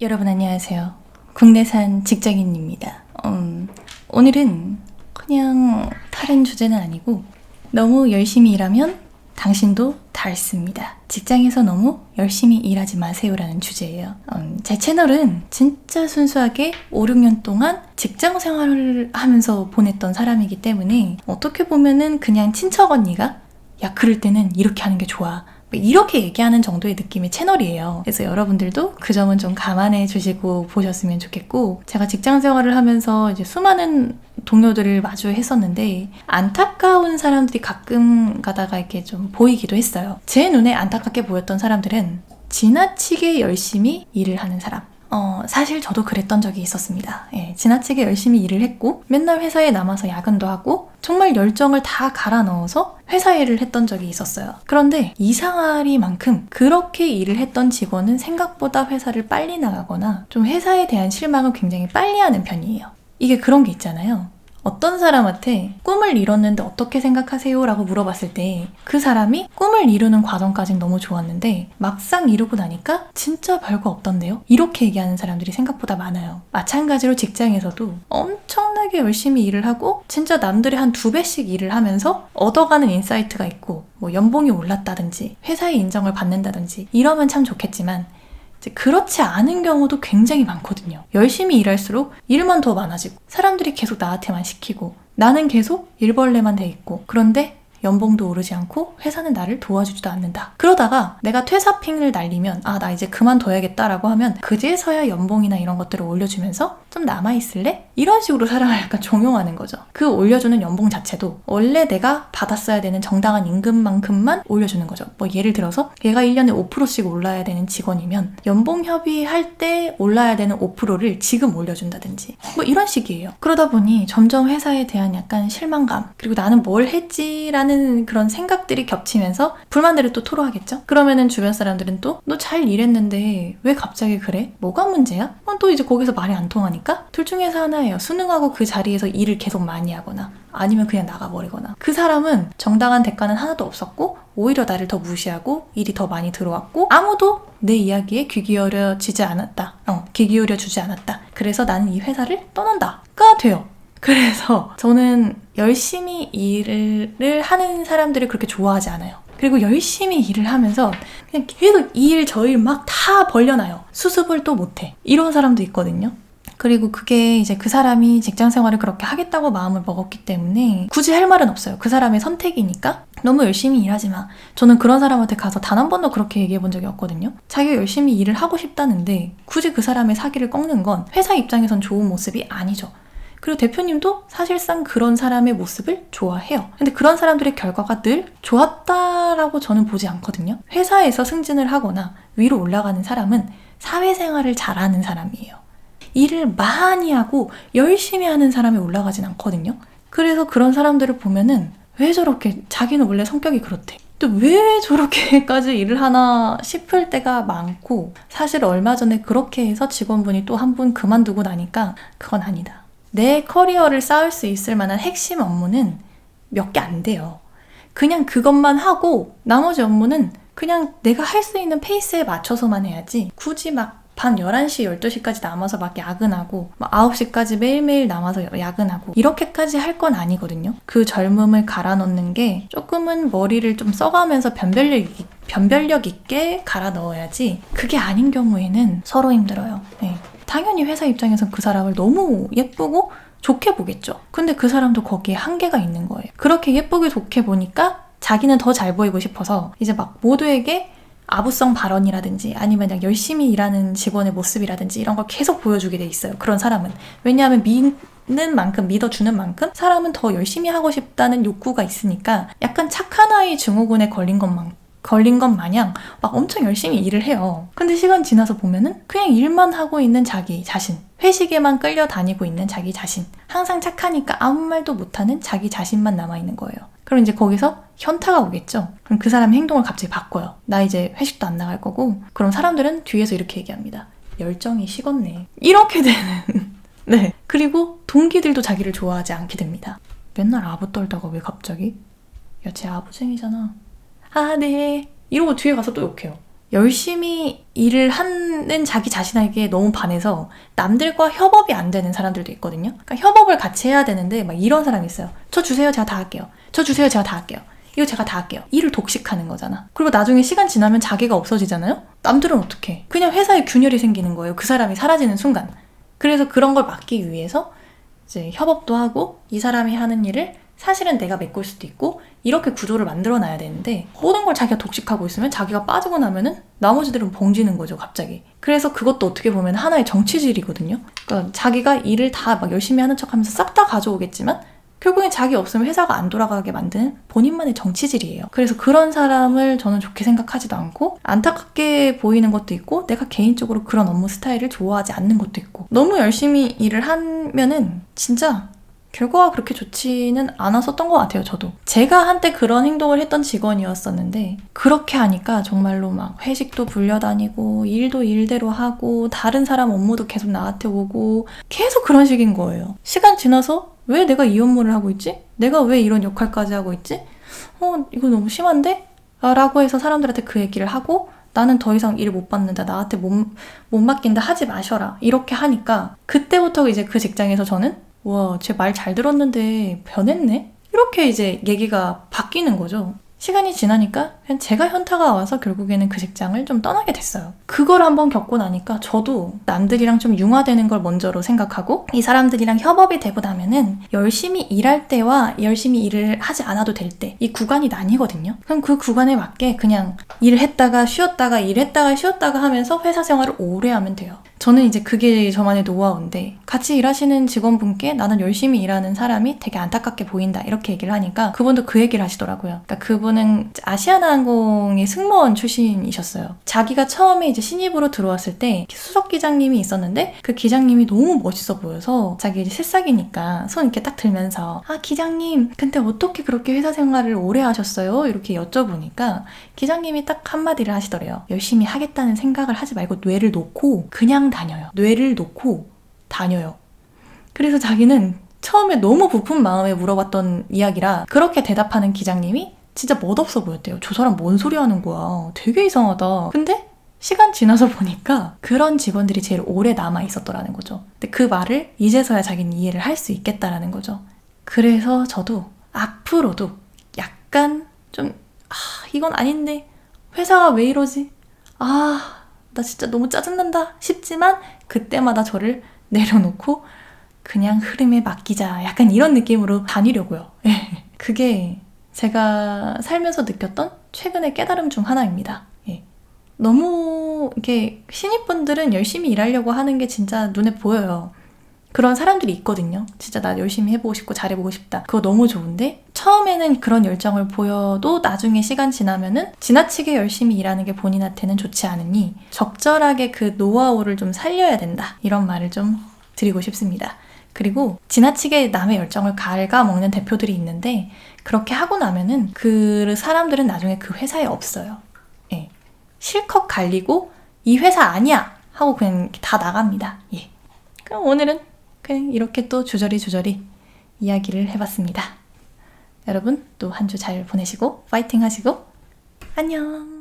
여러분 안녕하세요. 국내산 직장인입니다. 오늘은 그냥 다른 주제는 아니고 너무 열심히 일하면 당신도 닳습니다. 직장에서 너무 열심히 일하지 마세요라는 주제예요. 제 채널은 진짜 순수하게 5, 6년 동안 직장 생활을 하면서 보냈던 사람이기 때문에 어떻게 보면은 그냥 친척 언니가 야 그럴 때는 이렇게 하는 게 좋아 이렇게 얘기하는 정도의 느낌의 채널이에요. 그래서 여러분들도 그 점은 좀 감안해 주시고 보셨으면 좋겠고, 제가 직장 생활을 하면서 이제 수많은 동료들을 마주했었는데 안타까운 사람들이 가끔 가다가 이렇게 좀 보이기도 했어요. 제 눈에 안타깝게 보였던 사람들은 지나치게 열심히 일을 하는 사람. 사실 저도 그랬던 적이 있었습니다. 지나치게 열심히 일을 했고 맨날 회사에 남아서 야근도 하고 정말 열정을 다 갈아 넣어서 회사 일을 했던 적이 있었어요. 그런데 이상하리만큼 그렇게 일을 했던 직원은 생각보다 회사를 빨리 나가거나 좀 회사에 대한 실망을 굉장히 빨리 하는 편이에요. 이게 그런 게 있잖아요. 어떤 사람한테 꿈을 이뤘는데 어떻게 생각하세요? 라고 물어봤을 때 그 사람이 꿈을 이루는 과정까지는 너무 좋았는데 막상 이루고 나니까 진짜 별거 없던데요? 이렇게 얘기하는 사람들이 생각보다 많아요. 마찬가지로 직장에서도 엄청나게 열심히 일을 하고 진짜 남들의 한 2배씩 일을 하면서 얻어가는 인사이트가 있고 뭐 연봉이 올랐다든지 회사의 인정을 받는다든지 이러면 참 좋겠지만 그렇지 않은 경우도 굉장히 많거든요. 열심히 일할수록 일만 더 많아지고 사람들이 계속 나한테만 시키고 나는 계속 일벌레만 돼 있고 그런데 연봉도 오르지 않고 회사는 나를 도와주지도 않는다. 그러다가 내가 퇴사핑을 날리면 나 이제 그만둬야겠다라고 하면 그제서야 연봉이나 이런 것들을 올려주면서 좀 남아있을래? 이런 식으로 사람을 약간 종용하는 거죠. 그 올려주는 연봉 자체도 원래 내가 받았어야 되는 정당한 임금만큼만 올려주는 거죠. 뭐 예를 들어서 얘가 1년에 5%씩 올라야 되는 직원이면 연봉 협의할 때 올라야 되는 5%를 지금 올려준다든지 뭐 이런 식이에요. 그러다 보니 점점 회사에 대한 약간 실망감 그리고 나는 뭘 했지라는 그런 생각들이 겹치면서 불만들을 또 토로하겠죠? 그러면은 주변 사람들은 또 너 잘 일했는데 왜 갑자기 그래? 뭐가 문제야? 또 이제 거기서 말이 안 통하니까 둘 중에서 하나예요. 순응하고 그 자리에서 일을 계속 많이 하거나 아니면 그냥 나가버리거나. 그 사람은 정당한 대가는 하나도 없었고 오히려 나를 더 무시하고 일이 더 많이 들어왔고 아무도 내 이야기에 귀 기울여 주지 않았다. 그래서 나는 이 회사를 떠난다가 돼요. 그래서 저는 열심히 일을 하는 사람들을 그렇게 좋아하지 않아요. 그리고 열심히 일을 하면서 그냥 계속 이 일 저 일 막 다 벌려놔요. 수습을 또 못해. 이런 사람도 있거든요. 그리고 그게 이제 그 사람이 직장 생활을 그렇게 하겠다고 마음을 먹었기 때문에 굳이 할 말은 없어요. 그 사람의 선택이니까 너무 열심히 일하지 마. 저는 그런 사람한테 가서 단 한 번도 그렇게 얘기해 본 적이 없거든요. 자기가 열심히 일을 하고 싶다는데 굳이 그 사람의 사기를 꺾는 건 회사 입장에선 좋은 모습이 아니죠. 그리고 대표님도 사실상 그런 사람의 모습을 좋아해요. 근데 그런 사람들의 결과가 늘 좋았다라고 저는 보지 않거든요. 회사에서 승진을 하거나 위로 올라가는 사람은 사회생활을 잘하는 사람이에요. 일을 많이 하고 열심히 하는 사람이 올라가진 않거든요. 그래서 그런 사람들을 보면은 왜 저렇게 자기는 원래 성격이 그렇대. 또 왜 저렇게까지 일을 하나 싶을 때가 많고 사실 얼마 전에 그렇게 해서 직원분이 또 한 분 그만두고 나니까 그건 아니다. 내 커리어를 쌓을 수 있을 만한 핵심 업무는 몇 개 안 돼요. 그냥 그것만 하고 나머지 업무는 그냥 내가 할 수 있는 페이스에 맞춰서만 해야지 굳이 막 밤 11시, 12시까지 남아서 막 야근하고 9시까지 매일매일 남아서 야근하고 이렇게까지 할 건 아니거든요. 그 젊음을 갈아 넣는 게 조금은 머리를 좀 써가면서 변별력 있게 갈아 넣어야지 그게 아닌 경우에는 서로 힘들어요. 네. 당연히 회사 입장에선 그 사람을 너무 예쁘고 좋게 보겠죠. 근데 그 사람도 거기에 한계가 있는 거예요. 그렇게 예쁘게 좋게 보니까 자기는 더 잘 보이고 싶어서 이제 막 모두에게 아부성 발언이라든지 아니면 그냥 열심히 일하는 직원의 모습이라든지 이런 걸 계속 보여주게 돼 있어요. 그런 사람은. 왜냐하면 믿는 만큼, 믿어주는 만큼 사람은 더 열심히 하고 싶다는 욕구가 있으니까 약간 착한 아이 증후군에 걸린 것 마냥 막 엄청 열심히 일을 해요. 근데 시간 지나서 보면은 그냥 일만 하고 있는 자기 자신, 회식에만 끌려다니고 있는 자기 자신, 항상 착하니까 아무 말도 못하는 자기 자신만 남아있는 거예요. 그럼 이제 거기서 현타가 오겠죠. 그럼 그 사람의 행동을 갑자기 바꿔요. 나 이제 회식도 안 나갈 거고. 그럼 사람들은 뒤에서 이렇게 얘기합니다. 열정이 식었네. 이렇게 되는. 네. 그리고 동기들도 자기를 좋아하지 않게 됩니다. 맨날 아부 떨다가 왜 갑자기? 야, 쟤 아부쟁이잖아. 네. 이러고 뒤에 가서 또 욕해요. 열심히 일을 하는 자기 자신에게 너무 반해서 남들과 협업이 안 되는 사람들도 있거든요. 그러니까 협업을 같이 해야 되는데 막 이런 사람이 있어요. 저 주세요, 제가 다 할게요. 저 주세요, 제가 다 할게요. 이거 제가 다 할게요. 일을 독식하는 거잖아. 그리고 나중에 시간 지나면 자기가 없어지잖아요? 남들은 어떡해? 그냥 회사에 균열이 생기는 거예요. 그 사람이 사라지는 순간. 그래서 그런 걸 막기 위해서 이제 협업도 하고 이 사람이 하는 일을 사실은 내가 메꿀 수도 있고 이렇게 구조를 만들어 놔야 되는데 모든 걸 자기가 독식하고 있으면 자기가 빠지고 나면은 나머지들은 봉지는 거죠, 갑자기. 그래서 그것도 어떻게 보면 하나의 정치질이거든요. 그러니까 자기가 일을 다 막 열심히 하는 척 하면서 싹 다 가져오겠지만 결국엔 자기 없으면 회사가 안 돌아가게 만드는 본인만의 정치질이에요. 그래서 그런 사람을 저는 좋게 생각하지도 않고 안타깝게 보이는 것도 있고 내가 개인적으로 그런 업무 스타일을 좋아하지 않는 것도 있고 너무 열심히 일을 하면은 진짜 결과가 그렇게 좋지는 않았었던 것 같아요, 저도. 제가 한때 그런 행동을 했던 직원이었었는데 그렇게 하니까 정말로 막 회식도 불려다니고 일도 일대로 하고 다른 사람 업무도 계속 나한테 오고 계속 그런 식인 거예요. 시간 지나서 왜 내가 이 업무를 하고 있지? 내가 왜 이런 역할까지 하고 있지? 이거 너무 심한데? 라고 해서 사람들한테 그 얘기를 하고 나는 더 이상 일 못 받는다. 나한테 못 맡긴다. 하지 마셔라. 이렇게 하니까 그때부터 이제 그 직장에서 저는 와, 쟤 말 잘 들었는데 변했네? 이렇게 이제 얘기가 바뀌는 거죠. 시간이 지나니까 그냥 제가 현타가 와서 결국에는 그 직장을 좀 떠나게 됐어요. 그걸 한번 겪고 나니까 저도 남들이랑 좀 융화되는 걸 먼저로 생각하고 이 사람들이랑 협업이 되고 나면은 열심히 일할 때와 열심히 일을 하지 않아도 될 때 이 구간이 나뉘거든요. 그럼 그 구간에 맞게 그냥 일했다가 쉬었다가 일했다가 쉬었다가 하면서 회사 생활을 오래 하면 돼요. 저는 이제 그게 저만의 노하우인데 같이 일하시는 직원분께 나는 열심히 일하는 사람이 되게 안타깝게 보인다 이렇게 얘기를 하니까 그분도 그 얘기를 하시더라고요. 그러니까 그분은 아시아나항공의 승무원 출신이셨어요. 자기가 처음에 이제 신입으로 들어왔을 때 수석 기장님이 있었는데 그 기장님이 너무 멋있어 보여서 자기 이제 새싹이니까 손 이렇게 딱 들면서 아 기장님 근데 어떻게 그렇게 회사 생활을 오래 하셨어요? 이렇게 여쭤보니까 기장님이 딱 한마디를 하시더래요. 열심히 하겠다는 생각을 하지 말고 뇌를 놓고 그냥 다녀요. 뇌를 놓고 다녀요. 그래서 자기는 처음에 너무 부푼 마음에 물어봤던 이야기라 그렇게 대답하는 기장님이 진짜 멋없어 보였대요. 저 사람 뭔 소리 하는 거야. 되게 이상하다. 근데 시간 지나서 보니까 그런 직원들이 제일 오래 남아 있었더라는 거죠. 근데 그 말을 이제서야 자기는 이해를 할 수 있겠다라는 거죠. 그래서 저도 앞으로도 약간 좀 이건 아닌데 회사가 왜 이러지? 나 진짜 너무 짜증난다 싶지만 그때마다 저를 내려놓고 그냥 흐름에 맡기자 약간 이런 느낌으로 다니려고요. 그게 제가 살면서 느꼈던 최근의 깨달음 중 하나입니다. 너무 이렇게 신입분들은 열심히 일하려고 하는 게 진짜 눈에 보여요. 그런 사람들이 있거든요. 진짜 나 열심히 해보고 싶고 잘해보고 싶다. 그거 너무 좋은데 처음에는 그런 열정을 보여도 나중에 시간 지나면은 지나치게 열심히 일하는 게 본인한테는 좋지 않으니 적절하게 그 노하우를 좀 살려야 된다. 이런 말을 좀 드리고 싶습니다. 그리고 지나치게 남의 열정을 갉아먹는 대표들이 있는데 그렇게 하고 나면은 그 사람들은 나중에 그 회사에 없어요. 실컷 갈리고 이 회사 아니야 하고 그냥 다 나갑니다. 그럼 오늘은 그냥 이렇게 또 주저리 이야기를 해봤습니다. 여러분 또 한 주 잘 보내시고 파이팅 하시고 안녕.